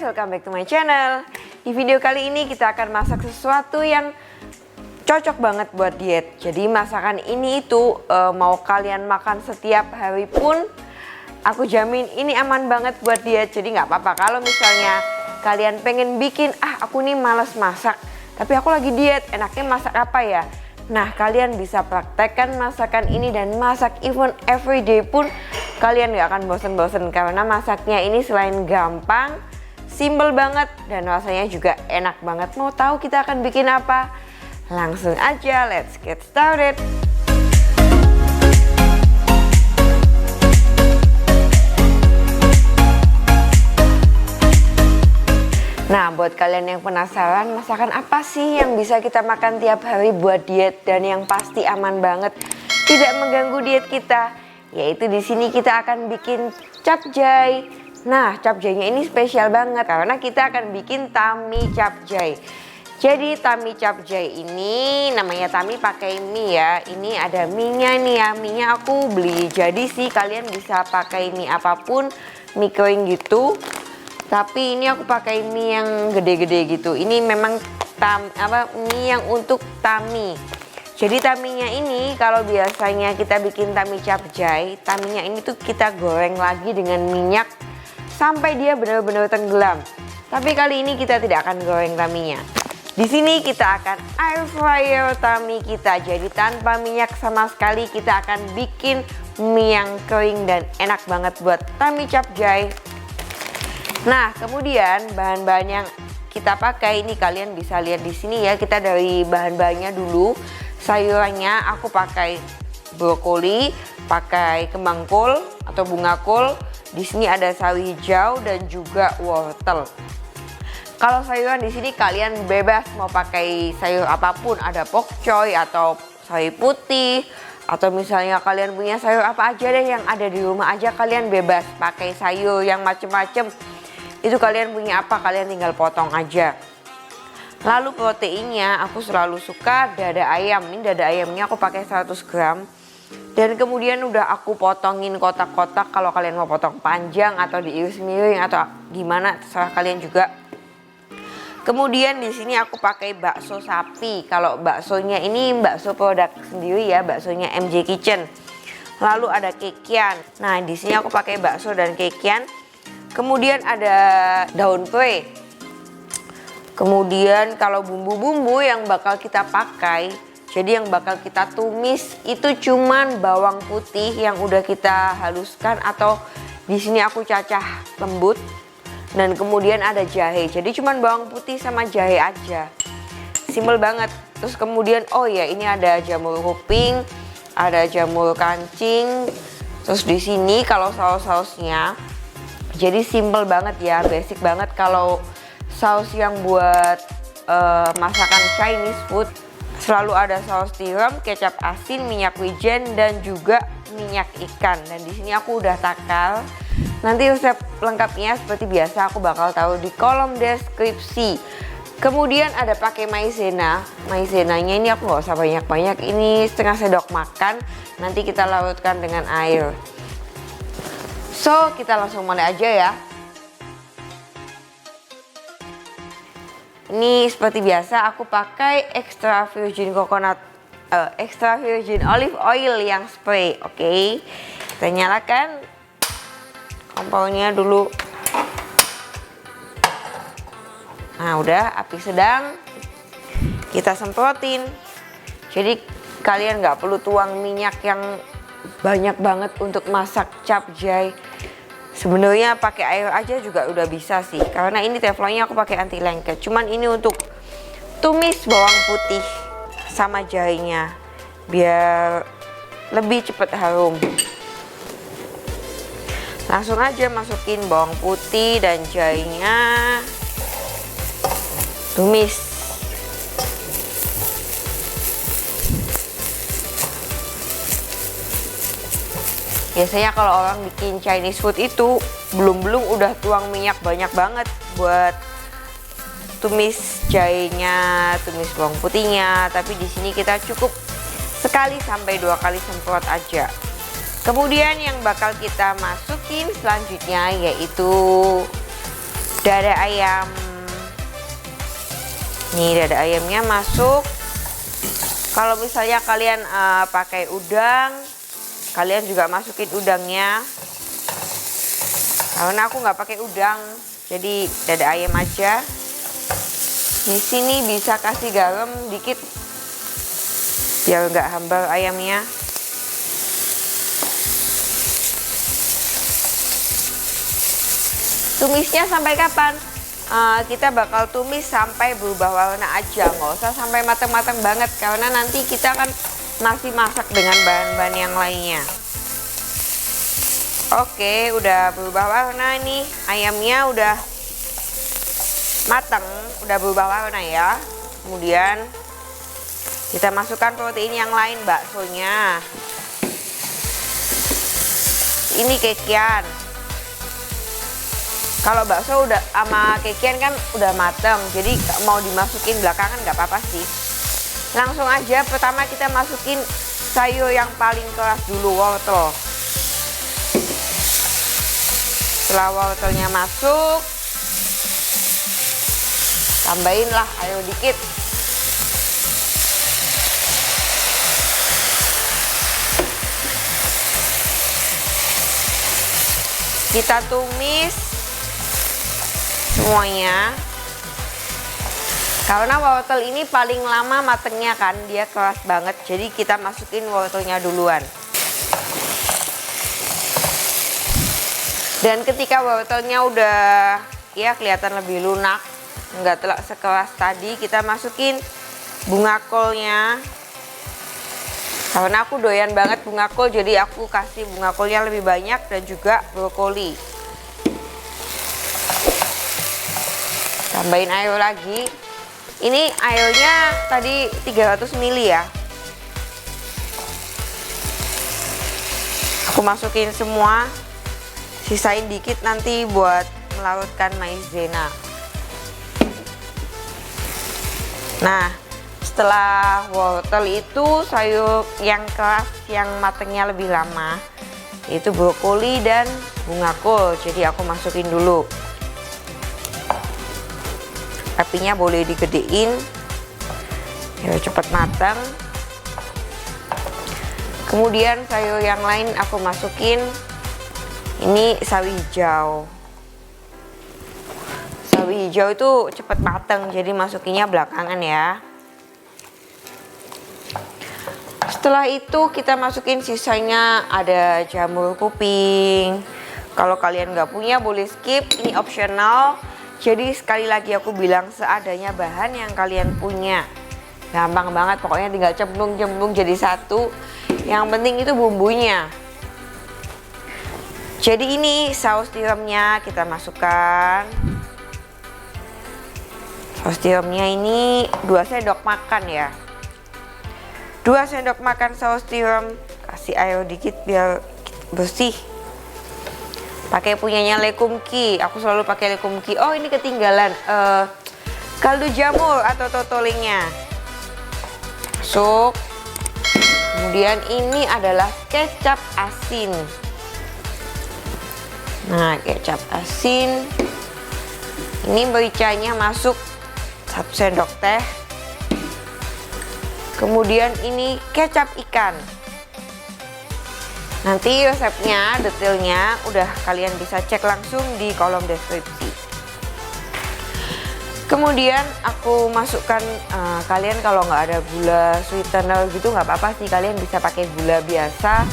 welcome back to my channel. Di video kali ini kita akan masak sesuatu yang cocok banget buat diet. Jadi masakan ini itu mau kalian makan setiap hari pun aku jamin ini aman banget buat diet. Jadi nggak apa-apa kalau misalnya kalian pengen bikin, aku nih males masak tapi aku lagi diet, enaknya masak apa ya? Nah, kalian bisa praktekkan masakan ini dan masak even everyday pun kalian gak akan bosen-bosen. Karena masaknya ini selain gampang, simple banget dan rasanya juga enak banget. Mau tahu kita akan bikin apa? Langsung aja, let's get started. Nah, buat kalian yang penasaran masakan apa sih yang bisa kita makan tiap hari buat diet dan yang pasti aman banget, tidak mengganggu diet kita, yaitu di sini kita akan bikin capcay. Nah, capcaynya ini spesial banget karena kita akan bikin tami capcay. Jadi tami capcay ini namanya tami pakai mie ya. Ini ada mie-nya nih ya. Mie-nya aku beli jadi sih, kalian bisa pakai mie apapun, mie kering gitu. Tapi ini aku pakai mie yang gede-gede gitu. Ini memang mie yang untuk tami. Jadi taminya ini kalau biasanya kita bikin tami capcay, taminya ini tuh kita goreng lagi dengan minyak sampai dia benar-benar tenggelam. Tapi kali ini kita tidak akan goreng taminya. Di sini kita akan air fryer tami kita. Jadi tanpa minyak sama sekali kita akan bikin mie yang kering dan enak banget buat tami capcay. Nah, kemudian bahan-bahan yang kita pakai ini kalian bisa lihat di sini ya. Kita dari bahan-bahannya dulu. Sayurannya aku pakai brokoli, pakai kembang kol atau bunga kol. Di sini ada sawi hijau dan juga wortel. Kalau sayuran di sini kalian bebas mau pakai sayur apapun, ada pokcoy atau sawi putih, atau misalnya kalian punya sayur apa aja deh yang ada di rumah aja, kalian bebas pakai sayur yang macem-macem. Itu kalian punya apa, kalian tinggal potong aja. Lalu proteinnya aku selalu suka dada ayam. Ini dada ayamnya aku pakai 100 gram. Dan kemudian udah aku potongin kotak-kotak. Kalau kalian mau potong panjang atau diiris miring atau gimana terserah kalian juga. Kemudian di sini aku pakai bakso sapi. Kalau baksonya ini bakso produk sendiri ya, baksonya MJ Kitchen. Lalu ada kekian. Nah, di sini aku pakai bakso dan kekian. Kemudian ada daun pre. Kemudian kalau bumbu-bumbu yang bakal kita pakai, jadi yang bakal kita tumis itu cuman bawang putih yang udah kita haluskan atau di sini aku cacah lembut. Dan kemudian ada jahe. Jadi cuman bawang putih sama jahe aja. Simple banget. Terus kemudian ini ada jamur kuping, ada jamur kancing. Terus di sini kalau saus-sausnya jadi simple banget ya, basic banget. Kalau saus yang buat masakan Chinese food selalu ada saus tiram, kecap asin, minyak wijen dan juga minyak ikan. Dan di sini aku udah takar. Nanti resep lengkapnya seperti biasa aku bakal taruh di kolom deskripsi. Kemudian ada pakai maizena. Maizenanya ini aku nggak usah banyak-banyak. Ini setengah sendok makan. Nanti kita larutkan dengan air. So, kita langsung mulai aja ya. Ini seperti biasa aku pakai extra virgin olive oil yang spray. Oke. Kita nyalakan kompornya dulu. Nah, udah api sedang. Kita semprotin. Jadi kalian nggak perlu tuang minyak yang banyak banget untuk masak capcay. Sebenarnya pakai air aja juga udah bisa sih, karena ini teflonnya aku pakai anti lengket. Cuman ini untuk tumis bawang putih sama jahenya biar lebih cepat harum. Langsung aja masukin bawang putih dan jahenya, tumis. Biasanya kalau orang bikin Chinese food itu belum udah tuang minyak banyak banget buat tumis jahenya, tumis bawang putihnya. Tapi di sini kita cukup sekali sampai 2 kali semprot aja. Kemudian yang bakal kita masukin selanjutnya yaitu dada ayam. Nih dada ayamnya masuk. Kalau misalnya kalian pakai udang, kalian juga masukin udangnya. Karena aku nggak pakai udang, jadi dada ayam aja. Di sini bisa kasih garam dikit biar nggak hambal ayamnya. Tumisnya sampai kapan? Kita bakal tumis sampai berubah warna aja, nggak usah sampai matang-matang banget karena nanti kita kan masih masak dengan bahan-bahan yang lainnya. Oke, udah berubah warna nih, ayamnya udah matang, udah berubah warna ya. Kemudian kita masukkan protein yang lain, baksonya. Ini kekian. Kalau bakso udah sama kekian kan udah mateng, jadi mau dimasukin belakangan nggak apa-apa sih. Langsung aja pertama kita masukin sayur yang paling keras dulu, wortel. Setelah wortelnya masuk, tambahin lah air dikit. Kita tumis semuanya. Karena wortel ini paling lama matengnya kan, dia keras banget, jadi kita masukin wortelnya duluan. Dan ketika wortelnya udah ya kelihatan lebih lunak, nggak telak sekeras tadi, kita masukin bunga kolnya. Karena aku doyan banget bunga kol, jadi aku kasih bunga kolnya lebih banyak, dan juga brokoli. Tambahin air lagi. Ini airnya tadi 300 ml ya. Aku masukin semua, sisain dikit nanti buat melarutkan maizena. Nah, setelah wortel itu sayur yang keras yang matangnya lebih lama, yaitu brokoli dan bunga kol. Jadi aku masukin dulu. Apinya boleh digedein biar cepat matang. Kemudian sayur yang lain aku masukin. Ini sawi hijau. Sawi hijau itu cepat matang, jadi masukinnya belakangan ya. Setelah itu kita masukin sisanya, ada jamur kuping. Kalau kalian nggak punya boleh skip, ini optional. Jadi sekali lagi aku bilang seadanya bahan yang kalian punya. Gampang banget, pokoknya tinggal cemplung-cemplung jadi satu. Yang penting itu bumbunya. Jadi ini saus tiramnya kita masukkan. Saus tiramnya ini 2 sendok makan ya. 2 sendok makan saus tiram. Kasih air dikit biar bersih. Pakai punyanya Lekumki, aku selalu pakai Lekumki. Oh ini ketinggalan kaldu jamur atau totolingnya. Masuk. Kemudian ini adalah kecap asin. Nah, kecap asin. Ini mericanya masuk 1 sendok teh. Kemudian ini kecap ikan. Nanti resepnya, detailnya udah kalian bisa cek langsung di kolom deskripsi. Kemudian aku masukkan, kalian kalau nggak ada gula sweetener gitu nggak apa-apa sih, kalian bisa pakai gula biasa.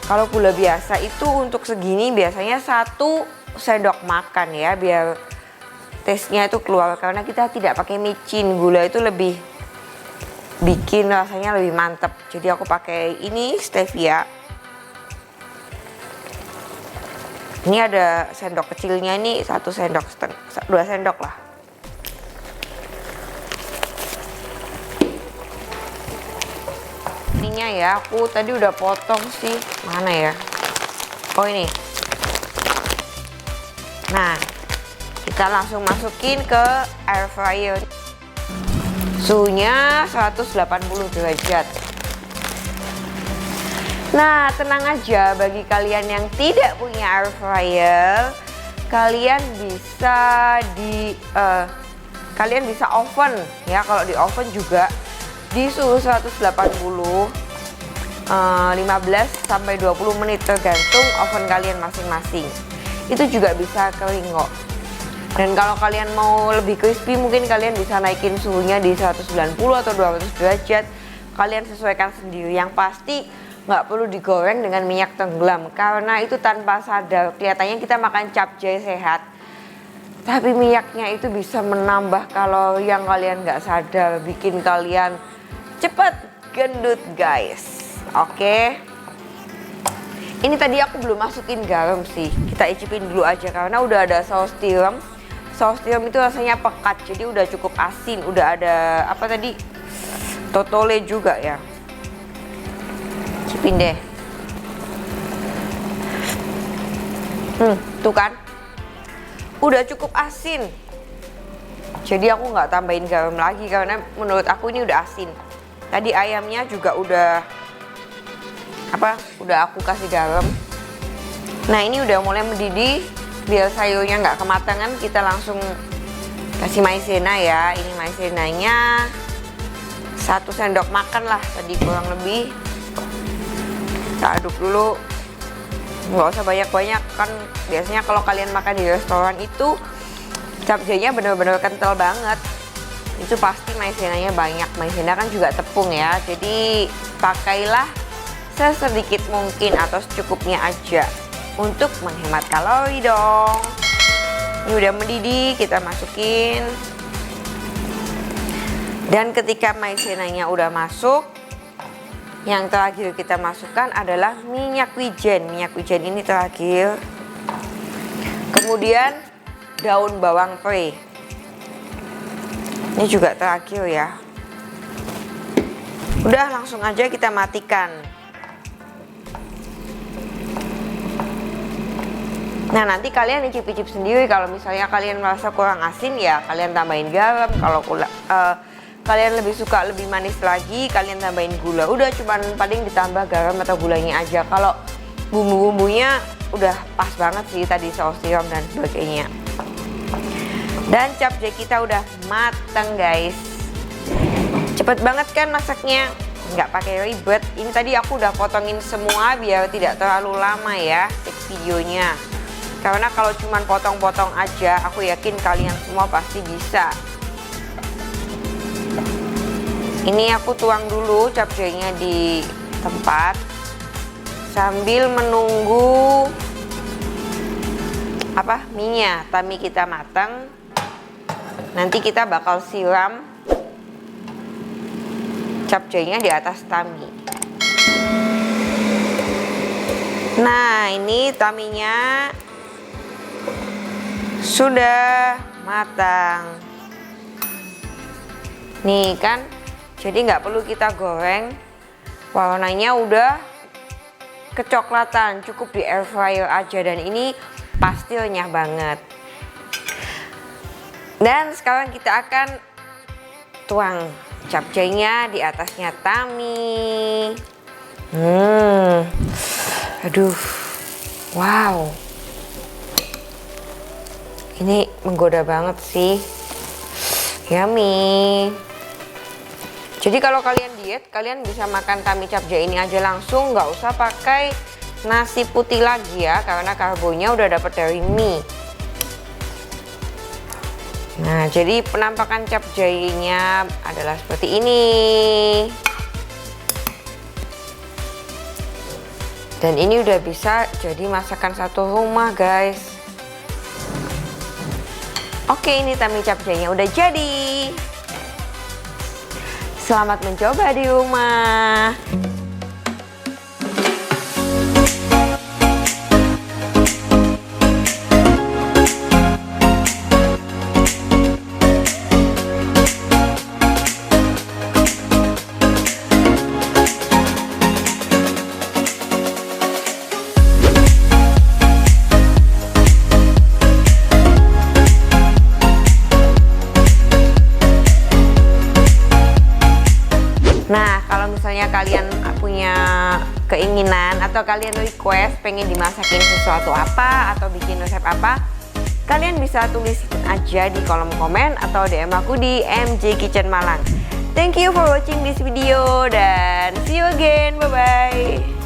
Kalau gula biasa itu untuk segini biasanya 1 sendok makan ya, biar taste-nya itu keluar. Karena kita tidak pakai micin, gula itu lebih bikin rasanya lebih mantep. Jadi aku pakai ini stevia. Ini ada sendok kecilnya, ini 1 sendok setengah, 2 sendok lah. Ininya ya, aku tadi udah potong sih. Mana ya? Oh ini. Nah, kita langsung masukin ke air fryer. Suhunya 180 derajat. Nah, tenang aja bagi kalian yang tidak punya air fryer, kalian bisa kalian bisa oven ya. Kalau di oven juga di suhu 180 15 sampai 20 menit tergantung oven kalian masing-masing. Itu juga bisa kering kok. Dan kalau kalian mau lebih crispy mungkin kalian bisa naikin suhunya di 190 atau 200 derajat. Kalian sesuaikan sendiri. Yang pasti nggak perlu digoreng dengan minyak tenggelam, karena itu tanpa sadar kelihatannya kita makan capcay sehat, tapi minyaknya itu bisa menambah kalori yang kalian nggak sadar, bikin kalian cepet gendut guys. Oke, ini tadi aku belum masukin garam sih, kita icipin dulu aja karena udah ada saus tiram. Saus tiram itu rasanya pekat, jadi udah cukup asin. Udah ada apa tadi, totole juga ya. Cipin deh. Tuh kan, udah cukup asin. Jadi aku nggak tambahin garam lagi karena menurut aku ini udah asin. Tadi ayamnya juga udah aku kasih garam. Nah ini udah mulai mendidih. Biar sayurnya nggak kematangan, kita langsung kasih maizena ya. Ini maizenanya 1 sendok makan lah tadi kurang lebih. Kita aduk dulu, nggak usah banyak-banyak kan. Biasanya kalau kalian makan di restoran itu capcaynya bener-bener kental banget. Itu pasti maizenanya banyak. Maizena kan juga tepung ya, jadi pakailah sesedikit mungkin atau secukupnya aja untuk menghemat kalori dong. Ini udah mendidih, kita masukin. Dan ketika maizenanya udah masuk, yang terakhir kita masukkan adalah minyak wijen. Minyak wijen ini terakhir. Kemudian daun bawang pre. Ini juga terakhir ya. Udah langsung aja kita matikan. Nah nanti kalian icip-icip sendiri. Kalau misalnya kalian merasa kurang asin ya kalian tambahin garam. Kalau kalian lebih suka lebih manis lagi, kalian tambahin gula. Udah cuman paling ditambah garam atau gulanya aja. Kalau bumbu-bumbunya udah pas banget sih, tadi saus tiram dan sebagainya. Dan capcay kita udah mateng guys. Cepet banget kan masaknya, nggak pakai ribet. Ini tadi aku udah potongin semua biar tidak terlalu lama ya videonya. Karena kalau cuman potong-potong aja, aku yakin kalian semua pasti bisa. Ini aku tuang dulu capcaynya di tempat sambil menunggu minyak tami kita matang. Nanti kita bakal siram capcaynya di atas tami. Nah, ini taminya sudah matang. Nih kan, jadi nggak perlu kita goreng, warnanya udah kecoklatan, cukup di air fryer aja. Dan ini pasti renyah banget. Dan sekarang kita akan tuang capcaynya di atasnya tami. Aduh, wow, ini menggoda banget sih, yummy. Jadi kalau kalian diet, kalian bisa makan tami capcay ini aja langsung, nggak usah pakai nasi putih lagi ya, karena karbonya udah dapet dari mie. Nah, jadi penampakan capcaynya adalah seperti ini. Dan ini udah bisa jadi masakan satu rumah guys. Oke, ini tami capcaynya udah jadi. Selamat mencoba di rumah. Nah, kalau misalnya kalian punya keinginan atau kalian request pengen dimasakin sesuatu apa atau bikin resep apa, Kalian bisa tulis aja di kolom komen atau DM aku di MJ Kitchen Malang. Thank you for watching this video dan see you again. Bye-bye.